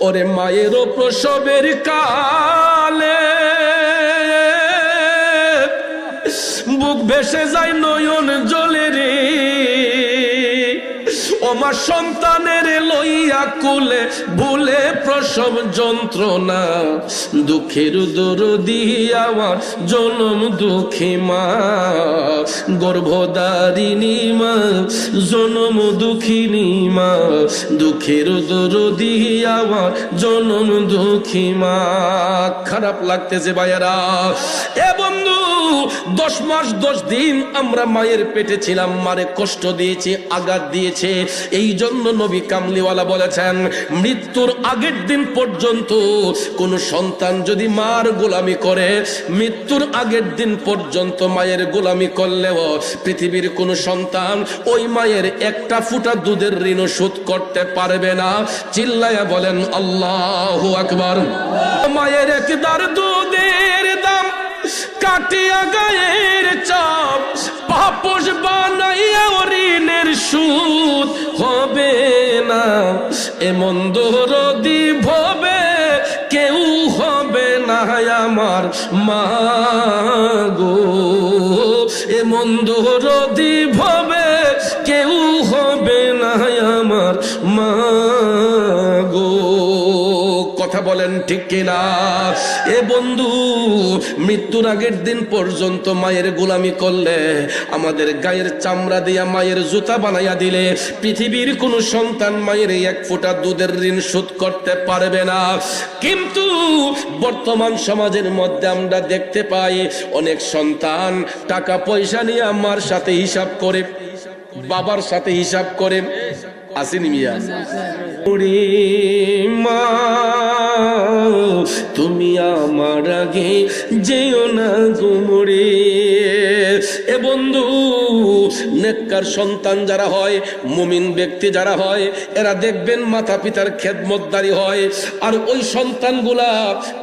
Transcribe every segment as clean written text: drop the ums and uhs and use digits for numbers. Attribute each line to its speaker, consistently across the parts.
Speaker 1: ওরে মায়েরও প্রসবের কালে বুক ভেসে যায় নয়ন জলে রে, আমার সন্তানের লইয়া কুলে ভুলে প্রসব যন্ত্রণা, দুঃখের দরদি আমার জনম দুঃখী মা, গর্ভধারিণী মা, জনম দুঃখিনী মা, দুঃখের দরদি আমার জনম দুঃখী মা। খারাপ লাগতেছে ভাইয়ারা। এ বন্ধু 10 মাস 10 দিন আমরা মায়ের পেটে ছিলাম, মারে কষ্ট দিয়েছে, আঘাত দিয়েছে। এই জন্য নবী কামলিওয়ালা বলেছেন, মৃত্যুর আগের দিন পর্যন্ত কোন সন্তান যদি মার গোলামি করে, মৃত্যুর আগের দিন পর্যন্ত মায়ের গোলামি করলেও পৃথিবীর কোন সন্তান ওই মায়ের একটা ফুটা দুধের ঋণ শোধ করতে পারবে না। চিল্লায়া বলেন আল্লাহু আকবার। মায়ের একদার দুধের দাম কাটিয়া গায়ের চাপ, পাপোশ বানাইয়া ঋণের সুদ হবে না, এমন দরদি ভবে কেউ হবে না আমার মা গো, এমন দরদি ভবে কেউ হবে না আমার মা গো। কথা বলেন ঠিক কিনা? এ বন্ধু, মৃত্যুর আগের দিন পর্যন্ত মায়ের গোলামি করলে, আমাদের গায়ের চামড়া দিয়া মায়ের জুতা বানাইয়া দিলে, পৃথিবীর কোন সন্তান মায়ের এক ফোঁটা দুধের ঋণ শোধ করতে পারবে না। কিন্তু বর্তমান সমাজের মধ্যে আমরা দেখতে পাই অনেক সন্তান টাকা পয়সা নিয়ে মার সাথে হিসাব করে, বাবার সাথে হিসাব করে। আসেনি মিয়া? মা তুমি আমার আগে যেও না গুমরে। এ বন্ধু, নেককার সন্তান যারা হয়, মুমিন ব্যক্তি যারা হয়, এরা দেখবেন মাতা পিতার খেদমতদারি হয়। আর ওই সন্তানগুলা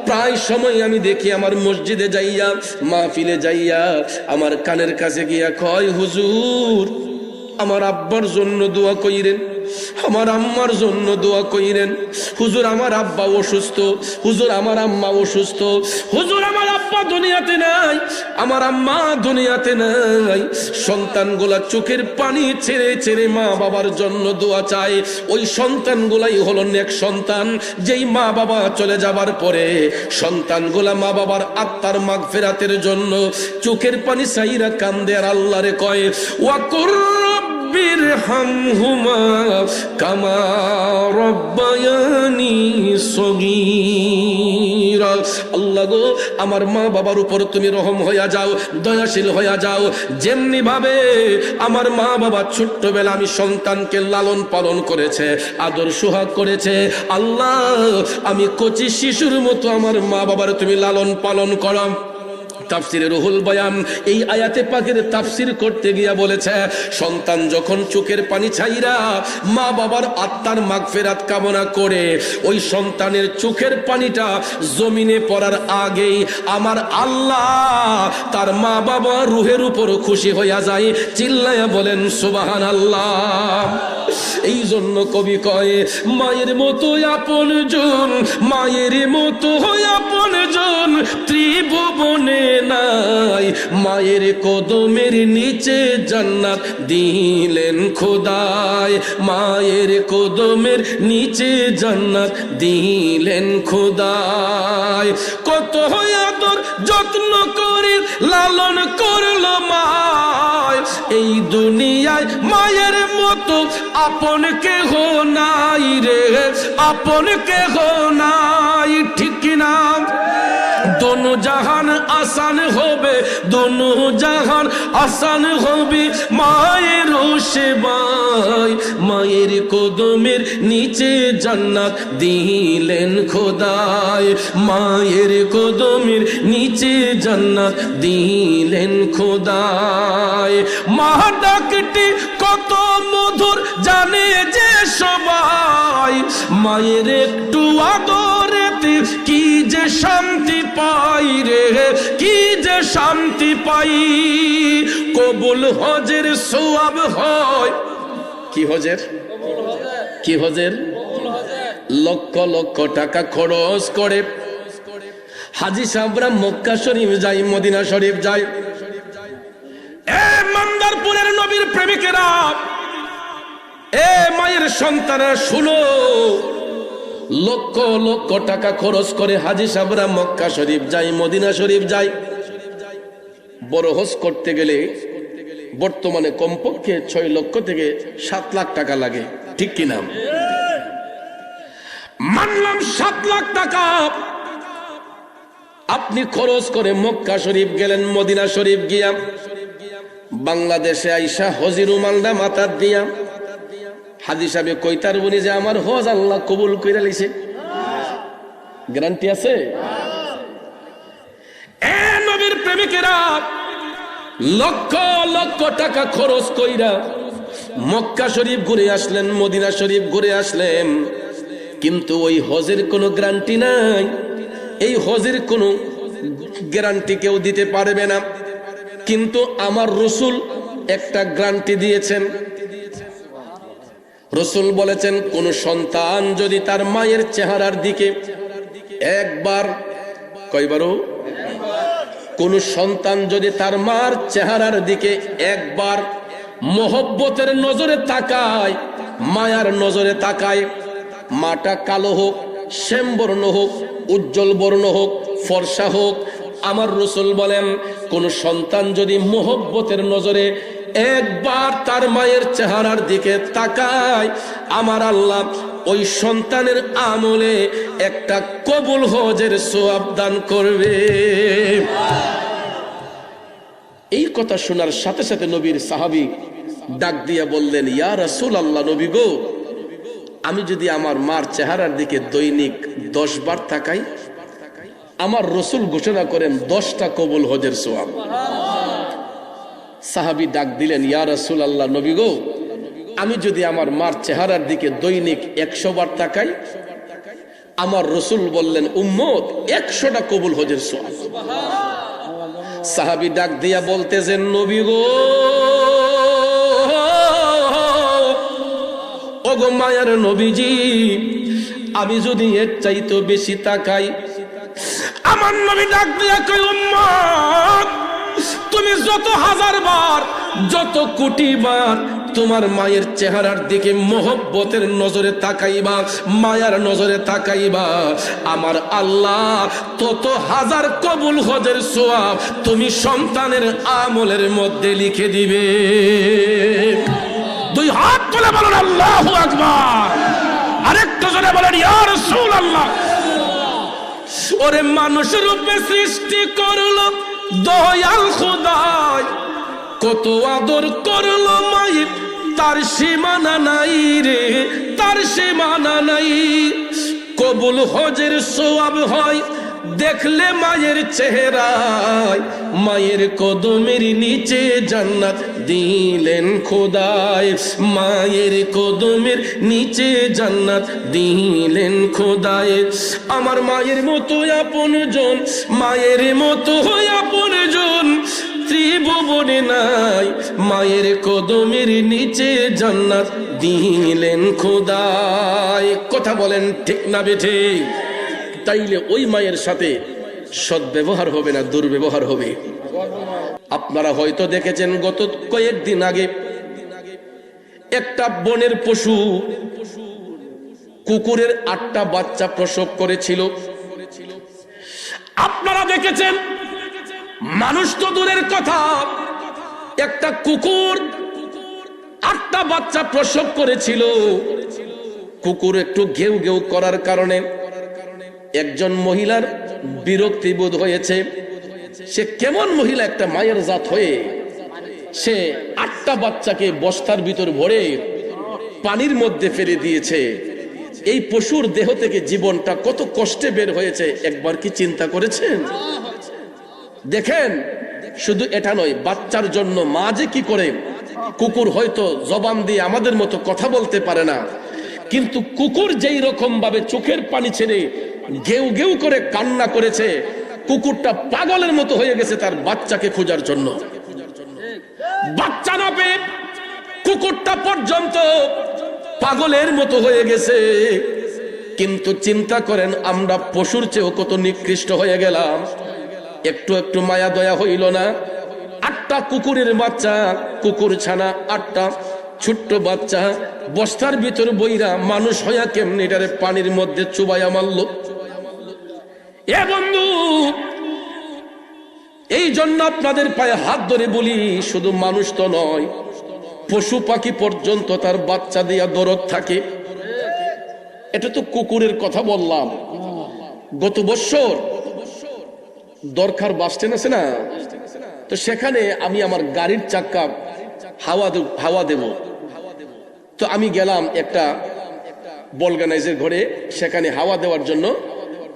Speaker 1: প্রায় সময় আমি দেখি আমার মসজিদে যাইয়া, মাহফিলে যাইয়া আমার কানের কাছে গিয়া কয়, হুজুর আমার আব্বার জন্য দোয়া কইরেন, আমার আম্মার জন্য দোয়া কইরেন। হুজুর আমার আব্বা অসুস্থ, হুজুর আমার আম্মা অসুস্থ, হুজুর আমার আব্বা দুনিয়াতে নাই, আমার আম্মা দুনিয়াতে নাই। সন্তানগুলা চোখের পানি ছেড়ে ছেড়ে মা বাবার জন্য দোয়া চায়। ওই সন্তানগুলাই হলো নেক সন্তান, যেই মা বাবা চলে যাবার পরে সন্তানগুলা মা বাবার আত্মার মাগফিরাতের জন্য চোখের পানি চাইরা কান্দে আর আল্লাহরে কয়, ওয়াকুর বিরহামহুমা কামা রব্বায়ানি সগীরা। আল্লাহ গো, আমার মা বাবার উপর তুমি রহম হইয়া যাও, দয়াশীল হইয়া যাও। যেমনি ভাবে আমার মা বাবা ছোট্টবেলা আমি সন্তানকে লালন পালন করেছে, আদর সোহাগ করেছে, আল্লাহ আমি কচি শিশুর মতো আমার মা বাবার তুমি লালন পালন করো। তাফসিরে রুহুল বয়ান এই আয়াতে পাকের তাফসির করতে গিয়া বলেছে, সন্তান যখন চোখের পানি ছাইরা মা বাবার আত্মার মাগফিরাত কামনা করে, ওই সন্তানের চোখের পানিটা জমিনে পড়ার আগেই আমার আল্লাহ তার মা বাবা রুহের উপর খুশি হইয়া যায়। চিল্লায়া বলেন সুবহানাল্লাহ। এই জন্য কবি কয়, মায়ের মতো আপন জন, মায়ের মতো আপন জন ত্রিভুবনে নাই। মায়ের কদমের নিচে জান্নাত দিলেন খোদায়, মায়ের কদমের নিচে জান্নাত দিলেন খোদায়। কত আদর যত্ন করে লালন করলো মায়, এই দুনিয়ায় মায়ের মতো আপন কেহ নাই রে, আপন কেহ নাই। ঠিক কিনা? दोनों जहान आसान होबे, दोनों जहान आसान होबे माয়ের সেবায়। মায়ের কদমের নিচে জান্নাত দিলেন খোদায়, মায়ের কদমের নিচে জান্নাত দিলেন খোদায়। মা ডাকটি কত মধুর জানে যে সবাই, মায়ের একটু আদরেতে কি যে শান্তি পাই রে, কি যে শান্তি পাই। কবুল হজের সওয়াব হয়। কি হজের? কি হজের? লক্ষ লক্ষ টাকা খরচ করে হাজী সাহেবরা মক্কা শরীফ যায়, মদিনা শরীফ যায়। এ মান্দারপুরের নবীর প্রেমিকেরা, এ মায়ের সন্তানেরা শুনো, লক্ষ লক্ষ টাকা খরচ করে হাজী সাহেবরা মক্কা শরীফ যায়, মদিনা শরীফ যায়। বড় হজ করতে গেলে বর্তমানে কমপক্ষে 6 লক্ষ থেকে 7 লাখ টাকা লাগে, ঠিক কিনা? মানলাম 7 লাখ টাকা আপনি খরচ করে মক্কা শরীফ গেলেন, মদিনা শরীফ গিয়া বাংলাদেশে আইসা হজির উমালদা মাথার দিয়া হাজী সাহেব কইতার বনি যে আমার হজ আল্লাহ কবুল কইরা লইছে, গ্যারান্টি আছে? এ নবীর প্রেমিকেরা, লক্ষ লক্ষ টাকা খরচ কইরা মক্কা শরীফ ঘুরে আসলেন, মদিনা শরীফ ঘুরে আসলেন, কিন্তু ওই হজের কোনো গ্যারান্টি নাই। এই হজের কোনো গ্যারান্টি কেউ দিতে পারবে না, কিন্তু আমার রসুল একটা গ্যারান্টি দিয়েছেন। রসুল বলেছেন, কোন সন্তান যদি তার মায়ের চেহারার দিকে একবার, কয়বারও, কোন সন্তান যদি তার মার চেহারার দিকে একবার মোহব্বতের নজরে তাকায়, মায়ার নজরে তাকায়, মাটা কালো হোক, শ্যামবর্ণ হোক, উজ্জ্বল বর্ণ হোক, ফর্সা হোক, আমার রসুল বলেন কোন সন্তান যদি মোহব্বতের নজরে একবার তার মায়ের চেহারার দিকে তাকায়, আমার আল্লাহ ওই সন্তানের আমলে একটা কবুল হজের সওয়াব দান করবে। এই কথা শোনার সাথে সাথে নবীর সাহাবী ডাক দিয়া বললেন, ইয়া রাসূলুল্লাহ, নবী গো, আমি যদি আমার মার চেহারার দিকে দৈনিক 10 বার তাকাই, আমার রসুল ঘোষণা করেন 10টা কবুল হজের সওয়াব। সাহাবী ডাক দিলেন, ইয়া রাসূলুল্লাহ, নবী গো, আমি যদি আমার মার চেহারার দিকে দৈনিক 100 বার তাকাই, আমার রসুল বললেন উম্মত 100টা কবুল হজের সওয়াব। সাহাবী ডাক দিয়া বলতেছেন, নবী গো, ওগো মায়ার নবীজি, আমি যদি এর চাইতে বেশি তাকাই, আমার নবী ডাক দিয়া কই, উম্মত তুমি যত হাজার বার, যত কোটি বার তোমার মায়ের চেহারার দিকে মোহব্বতের নজরে তাকাইবা, মায়ার নজরে তাকাইবা, আমার আল্লাহ তত হাজার কবুল হজের সওয়াব তুমি সন্তানের আমলের মধ্যে লিখে দিবে। 2 হাত তুলে বলেন আল্লাহু আকবার, আরেকটু জোরে বলেন ইয়া রাসূলুল্লাহ। ওরে মানুষের রূপে সৃষ্টি করলো দয়াল খোদাই, কত আদর করলো মায়ের, তার সীমানা নাই রে, তার সীমানা নাই। কবুল হজের সওয়াব হয় দেখলে মায়ের চেহারায়, মায়ের কদমের নিচে জান্নাত দিলেন খোদায়, মায়ের কদমের নিচে জান্নাত দিলেন খোদায়। আমার মায়ের মতো আপনজন, মায়ের মতো আপনজন ত্রিভুবনে নাই, মায়ের কদমের নিচে জান্নাত দিলেন খোদায়। কথা বলেন ঠিক না বেঠিক? তাইলে ওই মায়ের সাথে সদ্ব্যবহার হবে না দুর্ব্যবহার হবে? আপনারা হয়তো দেখেছেন গত কয়েকদিন আগে একটা বনের পশু কুকুরের 8টা বাচ্চা প্রসব করেছিল। আপনারা দেখেছেন, মানুষ তো দূরের কথা, একটা কুকুর 8টা বাচ্চা প্রসব করেছিল। কুকুর একটু ঘেউ ঘেউ করার কারণে একজন মহিলার বিরক্তি বোধ হয়েছে। সে কেমন মহিলা, একটা মায়ের জাত হয়ে সে 8টা বাচ্চাকে বস্তার ভিতর ভরে পানির মধ্যে ফেলে দিয়েছে। এই পশুর দেহ থেকে জীবনটা কত কষ্টে বের হয়েছে, একবার কি চিন্তা করেছেন? দেখেন, শুধু এটা নয়, বাচ্চার জন্য মা যে কি করে, কুকুর হয়তো জবান দিয়ে আমাদের মতো কথা বলতে পারে না, কিন্তু কুকুর যেই রকম ভাবে চোখের পানি ছেড়ে ঘেউ ঘেউ করে কান্না করেছে, কুকুরটা পাগলের মতো হয়ে গেছে তার বাচ্চাকে খোঁজার জন্য। বাচ্চা না পেয়ে কুকুরটা পর্যন্ত পাগলের মতো হয়ে গেছে। কিন্তু চিন্তা করেন আমরা পশুর চেয়েও কত নিকৃষ্ট হয়ে গেলাম। একটু একটু মায়া দয়া হইল না? 8টা কুকুরের বাচ্চা, কুকুর ছানা 8টা ছোট্ট বাচ্চা বস্তার ভিতর বইরা মানুষ হইয়া কেমনি এটারে পানির মধ্যে চুবাইয়া মারল। এ বন্ধু, এই জন্য আপনাদের পায়ে হাত ধরে বলি, শুধু মানুষ তো নয়, পশু পাখি পর্যন্ত তার বাচ্চা দিয়া দরদ থাকে। এটা তো কুকুরের কথা বললাম। গত বছর দরকার বাস স্ট্যান্ড আছে না, তো সেখানে আমি আমার গাড়ির চাক্কা হাওয়া দেব, তো আমি গেলাম একটা বলগানাইজের ঘরে, সেখানে হাওয়া দেওয়ার জন্য।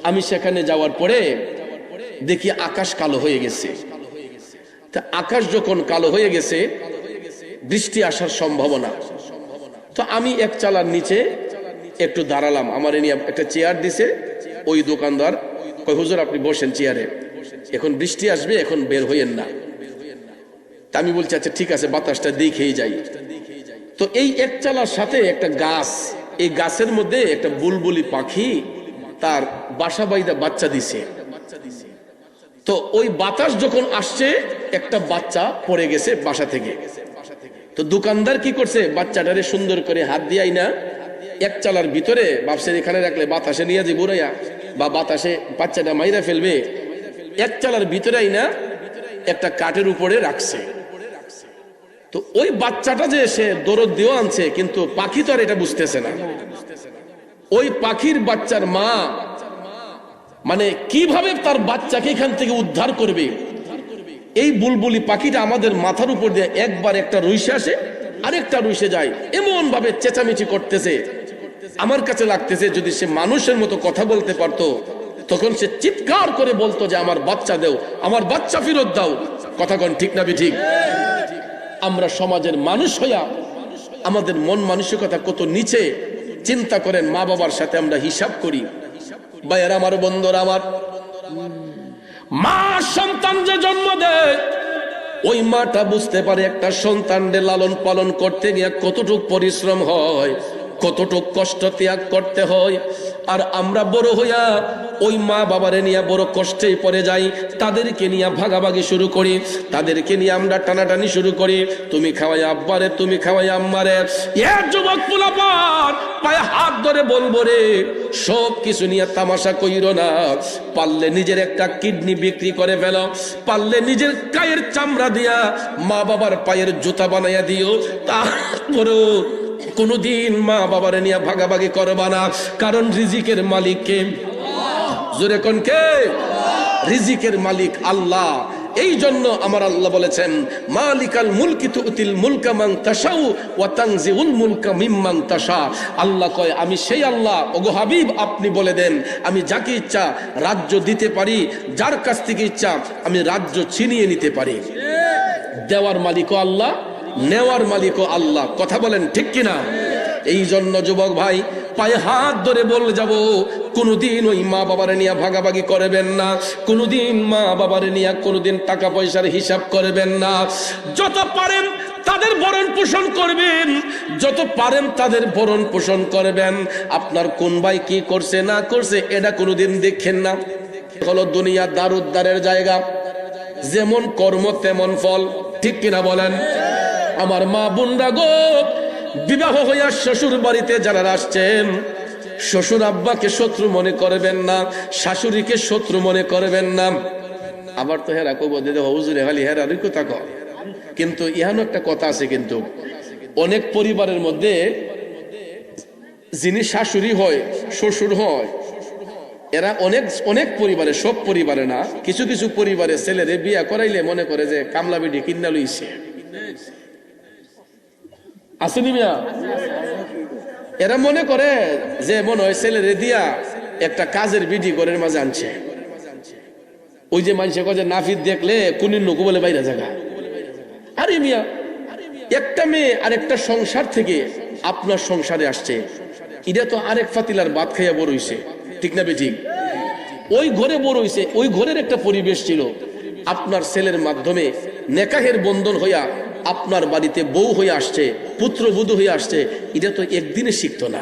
Speaker 1: আমি সেখানে যাওয়ার পরে দেখি আকাশ কালো হয়ে গেছে। তা আকাশ যখন কালো হয়ে গেছে, বৃষ্টি আসার সম্ভাবনা। তো আমি এক চালার নিচে একটু দাঁড়ালাম, আমার নিয়ে একটা চেয়ার দিছে। ওই দোকানদার কই, হুজুর আপনি বসেন চেয়ারে, এখন বৃষ্টি আসবে, এখন বের হইয়েন না। তা আমি বলছি আচ্ছা ঠিক আছে, বাতাসটা দেখেই যাই। তো এই এক চালার সাথে একটা গাছ, এই গাছের মধ্যে একটা বুলবুলি পাখি তার বাসা বাইদা বাচ্চা দিছে। তো ওই বাতাস যখন আসছে, একটা বাচ্চা পড়ে গেছে বাসা থেকে। তো দোকানদার কি করছে, বাচ্চাটারে সুন্দর করে হাত দিয়াই না এক চালার ভিতরে বাপসের এখানে রাখলে বাতাসে নিয়ে যে বুড়াইয়া বা বাতাসে বাচ্চাটা মাইরা ফেলবে, এক চালার ভিতরে না একটা কাঠের উপরে রাখছে। তো ওই বাচ্চাটা যে সে দরদ দিয়েও আনছে, কিন্তু পাখি তো আর এটা বুঝতেছে না। ওই পাখির বাচ্চার মা মানে কিভাবে তার বাচ্চাকে এখান থেকে উদ্ধার করবে, এই বুলবুলি পাখিটা আমাদের মাথার উপর দিয়ে একবার একটা রুইসে আসে, আরেকটা রুইসে যায়, এমন ভাবে চেঁচামেচি করতেছে। আমার কাছে লাগতেছে যদি সে মানুষের মতো কথা বলতে পারতো, তখন সে চিৎকার করে বলতো যে আমার বাচ্চা দেও, আমার বাচ্চা ফেরত দাও। কথা কোন ঠিক না ঠিক? আমরা সমাজের মানুষ হইয়া আমাদের মন মানসিকতা কত নিচে। চিন্তা করেন, মা বাবার সাথে আমরা হিসাব করি। ভাইয়ের আমার, বন্ধুরা আমার, মা সন্তান যে জন্ম দেয়, ওই মাটা বুঝতে পারে একটা সন্তানকে লালন পালন করতে গিয়ে কতটুক পরিশ্রম হয়, কতটুক কষ্ট ত্যাগ করতে হয়। আর আমরা বড় হইয়া ওই মা বাবারে নিয়ে বড় কষ্টেই পড়ে যাই, তাদেরকে নিয়ে ভাগাভাগি শুরু করি, তাদেরকে নিয়ে আমরা টানাটানি শুরু করি। তুমি খাওয়াই আব্বারে, তুমি খাওয়াই আম্মারে। এর যুবক পোলাপান পায়ে হাত ধরে বলবো রে, সব কিছু নিয়ে তামাশা কইরো না। পারলে নিজের একটা কিডনি বিক্রি করে ফেলো, পারলে নিজের গায়ের চামড়া দিয়া মা বাবার পায়ের জুতা বানাইয়া দিও, তারপরেও কোনদিন মা বাবারে নিয়ে ভাগাভাগি করবা না। কারণ রিজিকের মালিক কে? জোরে কোন কে? রিজিকের মালিক আল্লাহ। এই জন্য আমার আল্লাহ বলেছেন, মালিকাল মুলকি তুতিল মুলকা মান তাশাউ ওয়া তানজিউল মুলকা মিম্মান তাশা। আল্লাহ কয় আমি সেই আল্লাহ। ওগো হাবিব আপনি বলে দেন, আমি যাকে ইচ্ছা রাজ্য দিতে পারি, যার কাছ থেকে ইচ্ছা আমি রাজ্য ছিনিয়ে নিতে পারি। দেওয়ার মালিকও আল্লাহ, নেওয়ার মালিকও আল্লাহ। কথা বলেন ঠিক কিনা? এই জন্য যুবক ভাই পায়ে হাত ধরে বলে যাব, কোনদিন ওই মা বাবারে নিয়ে ভাগাভাগি করবেন না, কোনদিন মা বাবারে নিয়ে কোনদিন টাকা পয়সার হিসাব করবেন না। যত পারেন তাদের ভরণ পোষণ করবেন, যত পারেন তাদের ভরণ পোষণ করবেন। আপনার কোন ভাই কি করছে না করছে এটা কোনদিন দেখেন না। হলো দুনিয়া দার উদ্ধারের জায়গা, যেমন কর্ম তেমন ফল। ঠিক কিনা বলেন? আমার মা বোনরা গো, বিবাহ হইয়া শ্বশুর বাড়িতে যারা আসছেন, শ্বশুর আব্বাকে শত্রু মনে করবেন না, শাশুড়িকে শত্রু মনে করবেন না। আবার তো হেরা কব দিদি হুজুরে খালি হেরারই কথা কয়, কিন্তু ইহানো একটা কথা আছে। কিন্তু অনেক পরিবারের মধ্যে যিনি শাশুড়ি হয়, শ্বশুর হয়, এরা অনেক অনেক পরিবারে, সব পরিবারে না, কিছু কিছু পরিবারে ছেলেরে বিয়া করাইলে মনে করে যে কামলা বেডি কিনা লইছে। আসেনি মিয়া? এরা মনে করে যে মনে হয় ছেলেরে দিয়া একটা কাজের বিডি ঘরের মাঝে আনছে। ওই যে মানুষে কয় যে নাফিদ দেখলে কুনির নকু বলে বাইরে জায়গা। আরে মিয়া, একটা মেয়ে আর একটা সংসার থেকে আপনার সংসারে আসছে, এটা তো আরেক ফাতিলার ভাত খাইয়া বড় হইছে। ঠিক না বেঠিক? ওই ঘরে বড় হইছে, ওই ঘরের একটা পরিবেশ ছিল। আপনার ছেলের মাধ্যমে নেকাহের বন্ধন হইয়া আপনার বাড়িতে বউ হয়ে আসছে, পুত্রবধূ হয়ে আসছে। এটা তো একদিনে শিখতো না,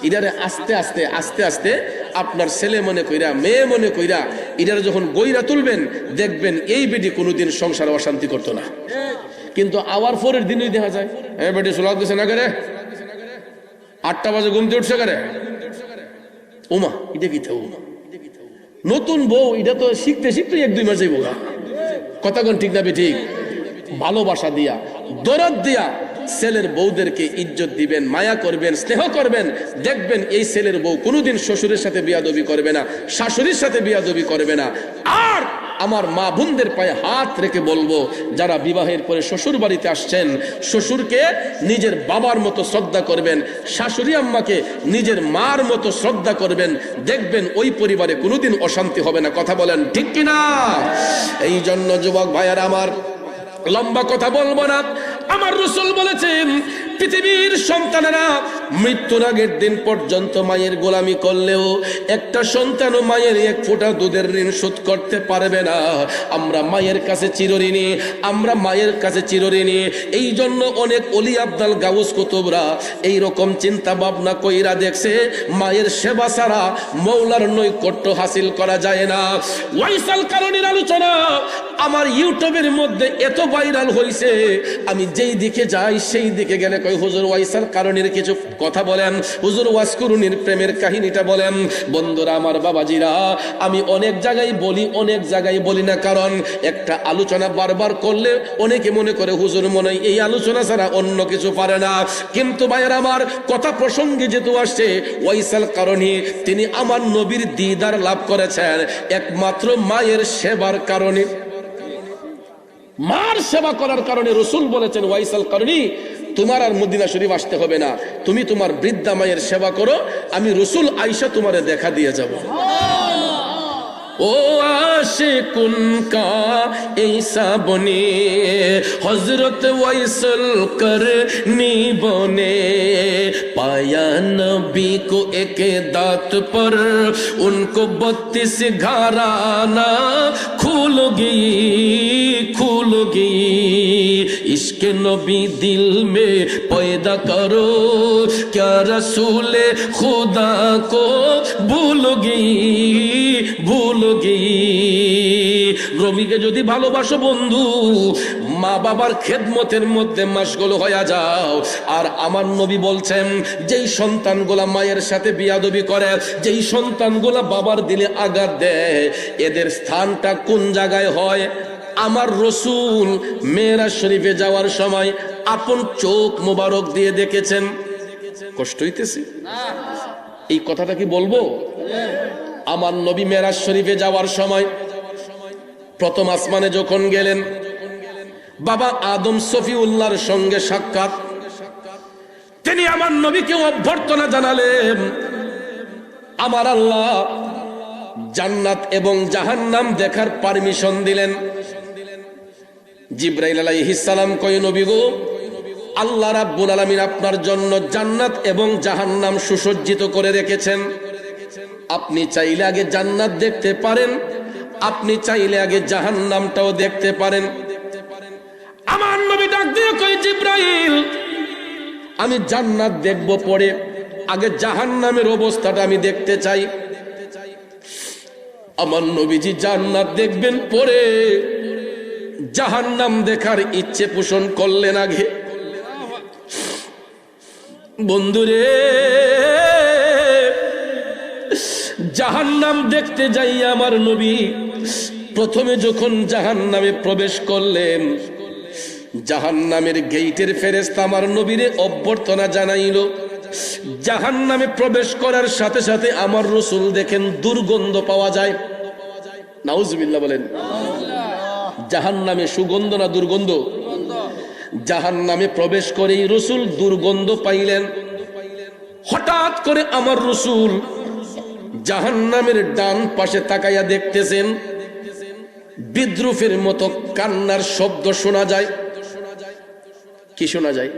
Speaker 1: ইডারে আস্তে আস্তে আস্তে আস্তে আপনার ছেলে মনে কইরা মেয়ে মনে কইরা ইডারে যখন গইরা তুলবেন দেখবেন এই বেটি কোনোদিন সংসারে অশান্তি করতো না। কিন্তু আওয়ার পরের দিনই দেখা যায় হ্যাঁ বেটি সোলাদ দিছে না করে 8টা বাজে ঘুমতে উঠছে করে ওমা এটা কি থাকবো নতুন বউ এটা তো শিখতে শিখতে 1-2 মাস যাইব কথা কোন ঠিক না ঠিক ভালোবাসা দিয়া দরদ দিয়া ছেলের বউদেরকে ইজ্জত দিবেন মায়া করবেন স্নেহ করবেন দেখবেন এই ছেলের বউ কোনোদিন শ্বশুরের সাথে বিয়াদবি করবে না শাশুড়ির সাথে বিয়াদবি করবে না। আর আমার মা বোনদের পায়ে হাত রেখে বলবো যারা বিবাহের পরে শ্বশুর বাড়িতে আসছেন শ্বশুরকে নিজের বাবার মতো শ্রদ্ধা করবেন শাশুড়ি আম্মাকে নিজের মার মতো শ্রদ্ধা করবেন দেখবেন ওই পরিবারে কোনোদিন অশান্তি হবে না। কথা বলেন ঠিক কিনা? এই জন্য যুবক ভাইয়ারা আমার লম্বা কথা বলবো না আমার রাসূল বলেছেন পৃথিবীর সন্তানেরা মৃত্যুর আগের দিন পর্যন্ত মায়ের গোলামি করলেও একটা সন্তানও মায়ের 1 ফোঁটা দুধের ঋণ শোধ করতে পারবে না। আমরা মায়ের কাছে চিরঋণী, আমরা মায়ের কাছে চিরঋণী। এই জন্য অনেক ওলি আব্দাল গাউস কুতুবরা এইরকম চিন্তা ভাবনা কইরা দেখছে মায়ের সেবা ছাড়া মৌলার নৈকট্য হাসিল করা যায় না। ওয়াইসাল কারণীর আলোচনা আমার ইউটিউবের মধ্যে এত ভাইরাল হয়েছে আমি যেই দিকে যাই সেই দিকে গেলে কই হুজুর ওয়াইসাল কারণীর কিছু কথা বলেন, হুজুর ওয়াসকুরুনির প্রেমের কাহিনীটা বলেন। বন্ধুরা আমার বাবাজিরা আমি অনেক জায়গায় বলি অনেক জায়গায় বলি না, কারণ একটা আলোচনা বারবার করলে অনেকে মনে করে হুজুর মনে হয় এই আলোচনা ছাড়া অন্য কিছু পারে না। কিন্তু ভাইয়ের আমার কথা প্রসঙ্গে যেহেতু আসছে ওয়াইসাল কারণী তিনি আমার নবীর দিদার লাভ করেছেন একমাত্র মায়ের সেবার কারণে। মার সেবা করার কারণে রাসূল বলেছেন ওয়াইসাল কারণী তোমার আর মদিনা শরীফ আসতে হবে না, তুমি তোমার বৃদ্ধা মায়ের সেবা করো, আমি রাসূল আয়েশা তোমারে দেখা দিয়ে যাব। ও আশিকুন কা ঈসা বনে হযরত ওয়াইসাল করনি বনে पाया नबी को एक दात पर उनको 32 घराना खुलोगी इश्क नबी दिल में पैदा करो क्या रसूल खुदा को भूलोगी রবিকে যদি ভালোবাসো বন্ধু মা বাবার খেদমতের মধ্যে মাশগুল হয়ে যাও। আর আমার নবী বলছেন যেই সন্তানগুলা মায়ের সাথে বিয়াদবি করে যেই সন্তানগুলা বাবার দিলে আঘাত দেয় এদের স্থানটা কোন জায়গায় হয়? আমার রাসূল মেরাজ শরীফে যাওয়ার সময় আপন চোখ মোবারক দিয়ে দেখেছেন। কষ্ট হইতেছে এই কথাটা কি বলবো? আমার নবী মেরাজ শরীফে যাওয়ার সময় প্রথম আসমানে যখন গেলেন বাবা আদম সফিউল্লাহর সঙ্গে সাক্ষাৎ, তিনি আমার নবীকে অভ্যর্থনা জানালেন। আমার আল্লাহ জান্নাত এবং জাহান্নাম দেখার পারমিশন দিলেন। জিবরাইল আলাইহিস সালাম কয় নবী গো আল্লাহ রাব্বুল আলামিন আপনার জন্য জান্নাত এবং জাহান্নাম সুসজ্জিত করে রেখেছেন, আপনি চাইলে আগে জান্নাত দেখতে পারেন, আপনি চাইলে আগে জাহান্নামটাও দেখতে পারেন। আমার নবী ডাক দিয়ে কয় জিবরাইল আমি জান্নাত দেখব পরে, আগে জাহান্নামের অবস্থাটা আমি দেখতে চাই। আমার নবীজি জান্নাত দেখবেন পরে, জাহান্নাম দেখার ইচ্ছে পোষণ করলেন আগে। বন্ধুরে জাহান্নাম দেখতে যাই আমার নবী প্রথমে যখন জাহান্নামে প্রবেশ করলেন জাহান্নামের গেইটের ফেরেশতা আমার নবীরে অভ্যর্থনা জানাইল। জাহান্নামে প্রবেশ করার সাথে সাথে আমার রাসূল দেখেন দুর্গন্ধ পাওয়া যায়। নাউজুবিল্লাহ বলেন। জাহান্নামে সুগন্ধ না দুর্গন্ধ? জাহান্নামে প্রবেশ করেই রাসূল দুর্গন্ধ পাইলেন। হঠাৎ করে আমার রাসূল জাহান্নামের ডান পাশে তাকাইয়া দেখতেছেন বিদ্রুপের মতো কান্নার শব্দ শোনা যায়। কি শোনা যায়?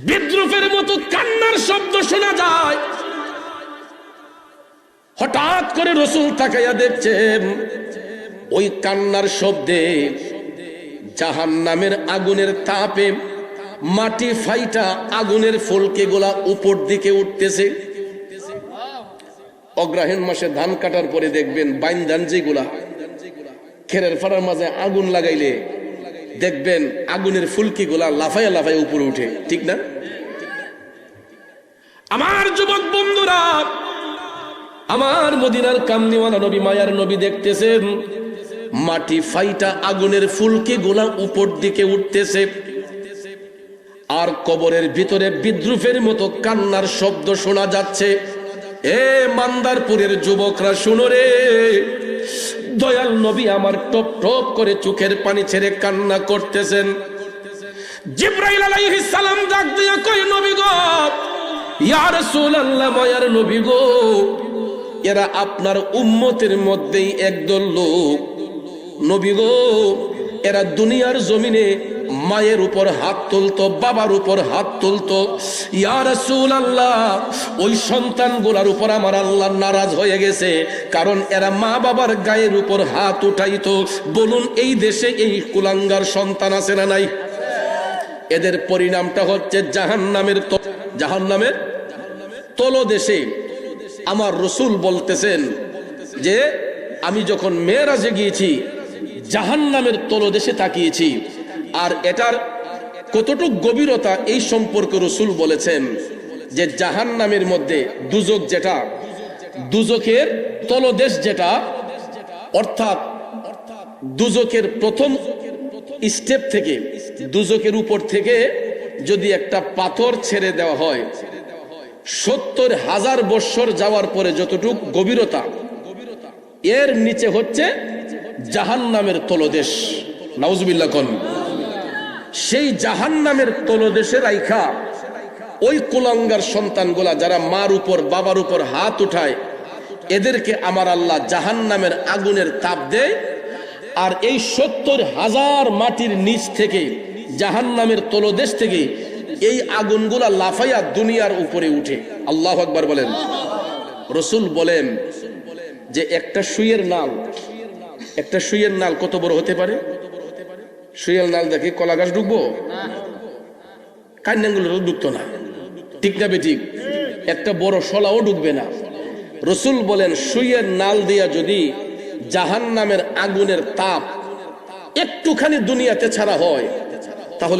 Speaker 1: বিদ্রুপের মতো কান্নার শব্দ শোনা যায়। হঠাৎ করে রাসূল তাকাইয়া দেখছেন ওই কান্নার শব্দে জাহান্নামের আগুনের তাপে মাটি ফাইটা আগুনের ফুলকে গোলা উপর দিকে উঠতেছে। অগ্রহায়ণ মাসে ধান কাটার পরে দেখবেন বাইন ধান যেগুলা খেরের ফাড়ার মাঝে আগুন লাগাইলে দেখবেন আগুনের ফুলকি গোলা লাফাইয়া লাফাইয়া উপরে উঠে, ঠিক না? আমার যুবক বন্ধুরা, আমার মদিনার কামনিওয়ালা নবী মায়ার নবী দেখতেছেন মাটি ফাইটা আগুনের ফুলকি গোলা উপর দিকে উঠতেছে, আর কবরের ভিতরে বিদ্রুপের মতো কান্নার শব্দ শোনা যাচ্ছে। এ মান্দারপুরের যুবকরা শুনো রে, দয়াল নবী আমার টপ টপ করে চোখের পানি ছেড়ে কান্না করতেছেন। জিবরাইল আলাইহিস সালাম ডাক দিয়ে কয়, নবী গো, ইয়া রাসূলুল্লাহ, মায়ার নবী গো, এরা আপনার উম্মতের মধ্যেই একদল লোক। নবী গো, এরা দুনিয়ার জমিনে মায়ের উপর হাত তুলতো, বাবার উপর হাত তুলতো। ইয়া রাসূলুল্লাহ, ওই সন্তানগুলোর উপর আমার আল্লাহ নারাজ হয়ে গেছে, কারণ এরা মা বাবার গায়ের উপর হাত উঠাইতো। বলুন, এই দেশে এই কুলাঙ্গার সন্তান আছে না নাই? এদের পরিণামটা হচ্ছে জাহান্নামের তলদেশে। আমার রাসূল বলতেছেন যে আমি যখন মেরাজে গিয়েছি জাহান্নামের তলদেশে তাকিয়েছি, আর এটার কতটুক গভীরতা এই সম্পর্কে রাসূল বলেছেন যে জাহান্নামের মধ্যে দুজক, যেটা দুজকের তলদেশ, যেটা অর্থাৎ দুজকের প্রথম স্টেপ থেকে, দুজকের উপর থেকে যদি একটা পাথর ছেড়ে দেওয়া হয় ৭০,০০০ বৎসর যাওয়ার পরে যতটুক গভীরতা, এর নিচে হচ্ছে জাহান্নামের তলদেশ। নাউজুবিল্লাহ কোন। সেই জাহান্নামের তলদেশে রাইখা ওই কুলাঙ্গার সন্তানগুলা যারা মার উপর বাবার উপর হাত উঠায়, এদেরকে আমার আল্লাহ জাহান্নামের আগুনের তাপ দেয়, আর এই ৭০,০০০ মাটির নিচ থেকে, জাহান্নামের তলদেশ থেকে এই আগুনগুলা লাফাইয়া দুনিয়ার উপরে উঠে। আল্লাহু আকবার বলেন। রাসূল বলেন যে একটা সুইয়ের নাল কত বড় হতে পারে? সুইয়ের নাল দেখে কলা গাছ ঢুকবো? কান্নাগুলো ঢুকতো না, ঠিক না বেঠিক? একটা বড় শলাও ঢুকবে না। রাসূল বলেন সুইয়ের নাল দিয়া যদি জাহান্নামের আগুনের তাপ একটুখানি দুনিয়াতে ছাড়া হয়,